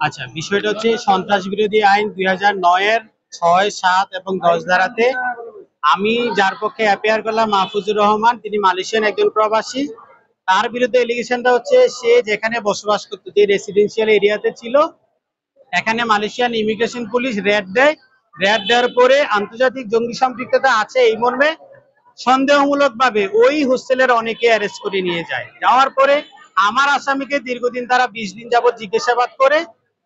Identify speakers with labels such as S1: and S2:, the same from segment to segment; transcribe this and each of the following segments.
S1: আচ্ছা, বিষয়টা হচ্ছে সন্ত্রাস বিরোধী আইন 2009 এর 6, 7 এবং 10 ধারাতে আমি যার পক্ষে অ্যাপিয়ার করলাম মাহফুজুর রহমান, তিনি মালয়েশিয়ান একজন প্রবাসী। তার বিরুদ্ধে এলিগেশনটা হচ্ছে সে যেখানে বসবাস করতো, যে রেসিডেন্সিয়াল এরিয়াতে ছিল, এখানে মালয়েশিয়ান ইমিগ্রেশন পুলিশ রেড দেয়। রেড দেওয়ার পরে আন্তর্জাতিক জঙ্গি সম্পৃক্ততা আছে এই মর্মে সন্দেহমূলক ভাবে ওই হোস্টেলের অনেকে অ্যারেস্ট করে নিয়ে যায়। যাওয়ার পরে আমার আসামিকে দীর্ঘদিন তারা 20 দিন যাবত জিজ্ঞাসাবাদ করে,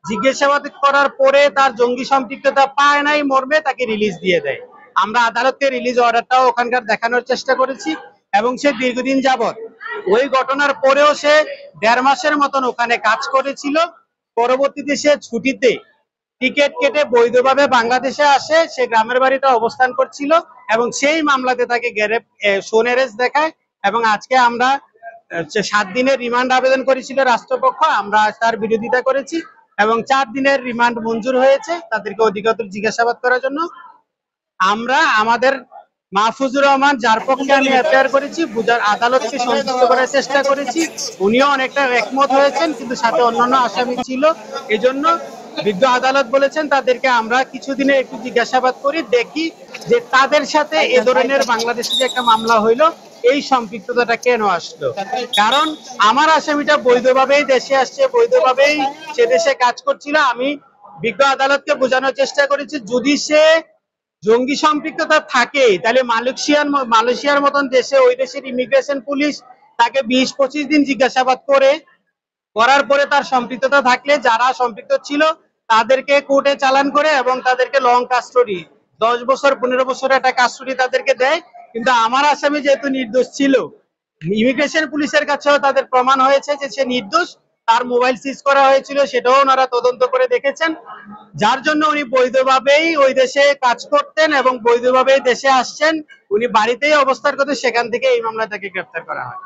S1: জিজ্ঞাসাবাদ করার পরে তার জঙ্গি সম্পৃক্ততা পায় নাই মর্মে তাকে রিলিজ দিয়ে দেয়। আমরা আদালতকে রিলিজ অর্ডারটাও ওখানকার দেখানোর চেষ্টা করেছি এবং সে দীর্ঘদিন যাবত ওই ঘটনার পরেও সে 1.5 মাসের মতন ওখানে কাজ করেছিল। পরবর্তীতে সে ছুটিতে টিকিট কেটে বৈধভাবে বাংলাদেশে আসে, সে গ্রামের বাড়িতে অবস্থান করছিল এবং সেই মামলাতে তাকে শোন অ্যারেস্ট দেখায় এবং আজকে আমরা 7 দিনের রিমান্ড আবেদন করেছিল রাষ্ট্রপক্ষ, আমরা তার বিরোধিতা করেছি এবং 4 দিনের রিমান্ড মঞ্জুর হয়েছে তাদেরকে অধিকতর জিজ্ঞাসাবাদ করার জন্য। আমরা আমাদের মাহফুজুর রহমান যার পক্ষে আমি অ্যাপিয়ার করেছি বুঝার আদালতকে সন্তুষ্ট করার চেষ্টা করেছি, উনিও অনেকটা একমত হয়েছেন, কিন্তু সাথে অন্যান্য আসামি ছিল। এজন্য বিজ্ঞ আদালত বলেছেন তাদেরকে আমরা কিছুদিনে একটু জিজ্ঞাসাবাদ করি, দেখি যে তাদের সাথে এ ধরনের বাংলাদেশে যে একটা মামলা হইলো এই সম্পৃক্ততাটা কেন আসলো। কারণ আমার আসামিটা বৈধভাবেই দেশে আসছে, বৈধভাবেই সে দেশে কাজ করছিল। আমি বিজ্ঞ আদালতকে বোঝানোর চেষ্টা করেছি যদি সে জঙ্গি সম্পৃক্ততা থাকে তাহলে মালয়েশিয়ার মতন দেশে ওই দেশের ইমিগ্রেশন পুলিশ তাকে 20-25 দিন জিজ্ঞাসাবাদ করার পরে তার সম্পৃক্ততা থাকলে যারা সম্পৃক্ত ছিল তাদেরকে কোর্টে চালান করে এবং তাদেরকে লং কাস্টডি 10 বছর 15 বছর একটা কাস্টডি তাদেরকে দেয়। কিন্তু আমার আসামি যেহেতু নির্দোষ ছিল, ইমিগ্রেশন পুলিশের কাছেও তাদের প্রমাণ হয়েছে যে সে নির্দোষ, তার মোবাইল সিজ করা হয়েছিল, সেটাও ওনারা তদন্ত করে দেখেছেন। যার জন্য উনি বৈধভাবেই ওই দেশে কাজ করতেন এবং বৈধভাবেই দেশে আসছেন, উনি বাড়িতেই অবস্থান করতেন, সেখান থেকে এই মামলা তাকে গ্রেফতার করা হয়।